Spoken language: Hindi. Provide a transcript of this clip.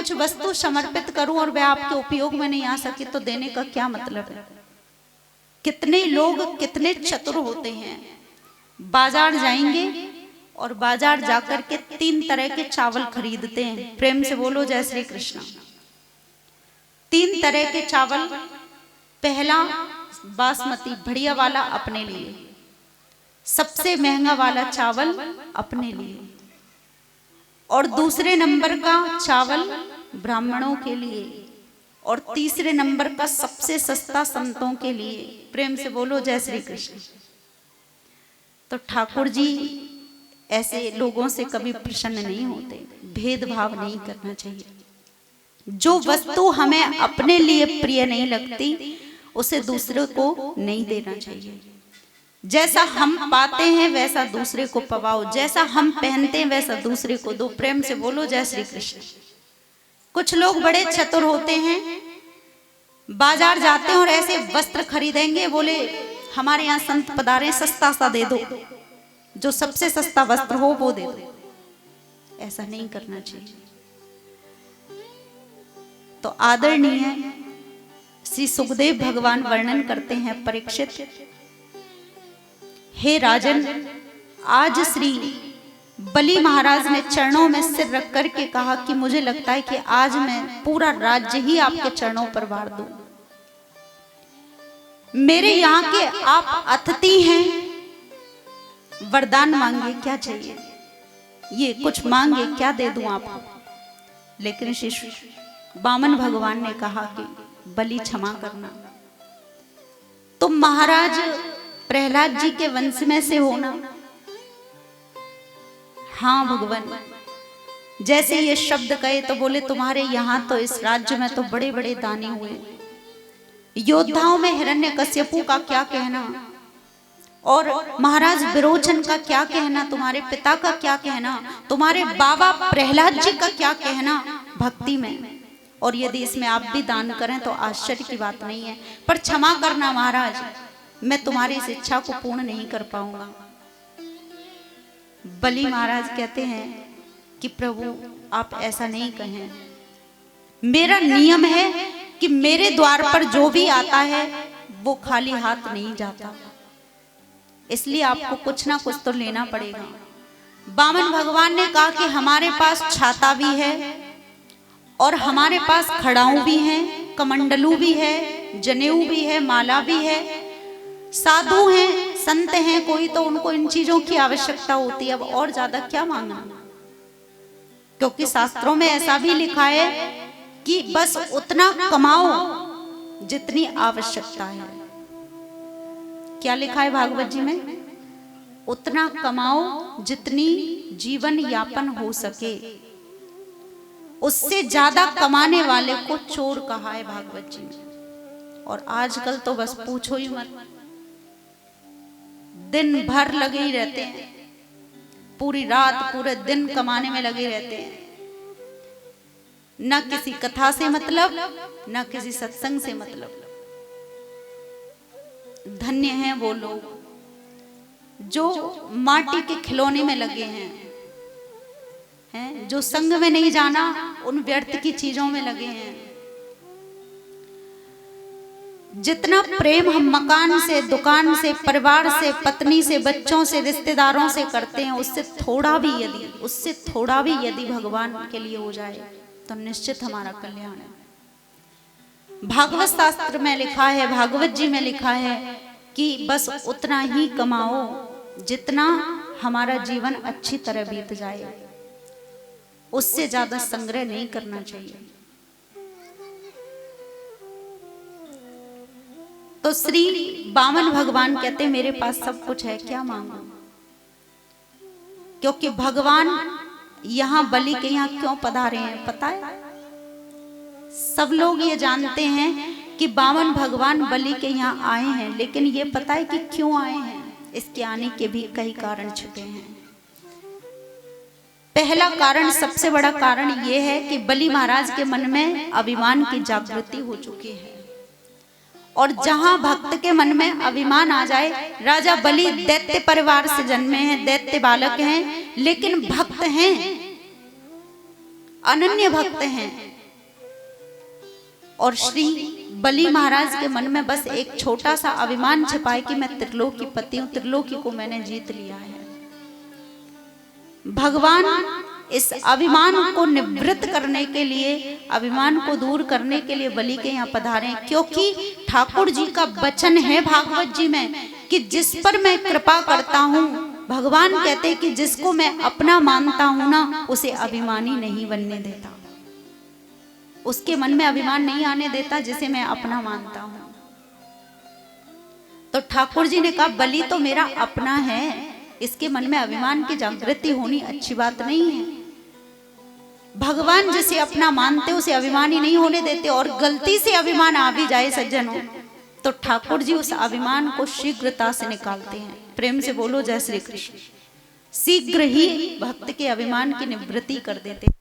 कुछ वस्तु समर्पित करूं और वह आपके उपयोग में नहीं आ सके तो देने का क्या मतलब है? कितने लोग कितने चतुर होते हैं, बाजार जाएंगे और बाजार जाकर के 3 तरह के चावल खरीदते हैं। प्रेम से बोलो जय श्री कृष्ण। 3 तरह के चावल, पहला बासमती बढ़िया वाला अपने लिए, सबसे महंगा वाला चावल अपने लिए, और दूसरे नंबर का चावल ब्राह्मणों के लिए, और तीसरे नंबर का सबसे सस्ता संतों के लिए। प्रेम से बोलो जय श्री कृष्ण। तो ठाकुर जी ऐसे लोगों से कभी प्रसन्न नहीं होते। भेदभाव नहीं करना चाहिए। जो वस्तु हमें अपने लिए प्रिय नहीं लगती उसे दूसरे को नहीं देना चाहिए। जैसा हम पाते हैं वैसा दूसरे को पवाओ, जैसा हम पहनते हैं वैसा दूसरे को दो। प्रेम से बोलो जय श्री कृष्ण। कुछ लोग बड़े चतुर होते हैं, बाजार जाते हैं और ऐसे वस्त्र खरीदेंगे, बोले हमारे यहाँ संत पधारे, सस्ता सा दे दो, जो सबसे सस्ता वस्त्र हो वो दे दो। ऐसा नहीं करना चाहिए। तो आदरणीय श्री सुखदेव भगवान वर्णन करते हैं, परीक्षित, हे राजन, आज श्री बलि महाराज ने चरणों में सिर रख करके कहा कि मुझे लगता है कि आज मैं पूरा राज्य ही आपके चरणों पर वार दूं। मेरे यहाँ के आप अतिथि हैं, वरदान मांगे, क्या चाहिए? ये कुछ मांगे, क्या दे दूं आपको? लेकिन श्री वामन भगवान ने कहा कि बलि क्षमा करना, तुम महाराज प्रहलाद जी के वंश में से हो ना? हाँ भगवान। जैसे ये शब्द कहे तो बोले तुम्हारे यहाँ तो इस राज्य में तो बड़े बड़े दानी हुए, योद्धाओं में हिरण्यकश्यपु का क्या कहना, और महाराज विरोचन का क्या कहना, तुम्हारे पिता का क्या कहना, तुम्हारे बाबा प्रहलाद जी का क्या कहना भक्ति में, और यदि इसमें आप भी दान करें तो आश्चर्य की बात नहीं है। पर क्षमा करना महाराज, मैं तुम्हारी इस इच्छा को पूर्ण नहीं कर पाऊंगा। बलि महाराज कहते हैं कि प्रभु आप ऐसा नहीं कहें, मेरा नियम है कि मेरे द्वार पर जो भी आता है वो खाली हाथ नहीं जाता, इसलिए आपको कुछ ना कुछ तो लेना पड़ेगा। वामन भगवान ने कहा कि हमारे पास छाता भी है और हमारे पास खड़ाऊ भी हैं, कमंडलू भी है, जनेऊ भी है, माला भी है, साधु हैं, संत हैं कोई, तो उनको इन चीजों की आवश्यकता होती है। अब और ज्यादा क्या मांगना? क्योंकि शास्त्रों में ऐसा भी लिखा है कि बस उतना कमाओ जितनी आवश्यकता है। क्या लिखा है भागवत जी में? उतना कमाओ जितनी जीवन यापन हो सके, उससे ज्यादा कमाने वाले को चोर कहा है भागवत जी में। और आजकल तो बस पूछो ही मत, दिन भर लगे ही रहते हैं, पूरी रात पूरे दिन कमाने में लगे रहते हैं, न किसी कथा से मतलब, न किसी सत्संग से मतलब। धन्य हैं वो लोग जो माटी के खिलौने में लगे हैं, जो संग में नहीं जाना, उन व्यर्थ की चीजों में लगे हैं। जितना प्रेम हम मकान से, दुकान से, परिवार से, पत्नी से, बच्चों से, रिश्तेदारों से करते हैं, उससे थोड़ा भी यदि भगवान के लिए हो जाए तो निश्चित हमारा कल्याण है। भागवत शास्त्र में लिखा है, भागवत जी में लिखा है कि बस उतना ही कमाओ जितना हमारा जीवन अच्छी तरह बीत जाए, उससे ज्यादा संग्रह नहीं करना चाहिए। तो श्री वामन भगवान कहते मेरे पास सब कुछ है, क्या मांगू? क्योंकि भगवान यहाँ बलि के यहाँ क्यों पधारे हैं पता है? सब लोग ये जानते हैं कि वामन भगवान बलि के यहाँ आए हैं, लेकिन ये पता है कि क्यों आए हैं? इसके आने के भी कई कारण छुपे हैं। पहला कारण, सबसे बड़ा कारण ये है कि बलि महाराज के मन में अभिमान की जागृति हो चुकी है, और जहां भक्त के मन में अभिमान आ जाए, राजा बलि दैत्य परिवार से जन्मे हैं, दैत्य बालक हैं, लेकिन भक्त हैं, अनन्य भक्त हैं, और श्री बलि महाराज के मन में बस एक छोटा सा अभिमान छिपाए कि मैं त्रिलोकी पति हूं, त्रिलोकी को मैंने जीत लिया है। भगवान इस अभिमान को निवृत्त करने के लिए, अभिमान को दूर करने के लिए बलि के यहाँ पधारे, क्योंकि ठाकुर जी का वचन है भागवत जी में कि जिस पर मैं कृपा करता हूँ, भगवान कहते हैं कि जिसको मैं अपना मानता हूं ना, उसे अभिमानी नहीं बनने देता, उसके मन में अभिमान नहीं आने देता जिसे मैं अपना मानता हूं। तो ठाकुर जी ने कहा बलि तो मेरा अपना है, इसके मन में अभिमान की जागृति होनी अच्छी बात नहीं है। भगवान जिसे अपना मानते उसे अभिमानी नहीं होने देते, और गलती से अभिमान आ भी जाए सज्जनों, तो ठाकुर जी उस अभिमान को शीघ्रता से निकालते हैं। प्रेम से बोलो जय श्री कृष्ण। शीघ्र ही भक्त के अभिमान की निवृत्ति कर देते हैं।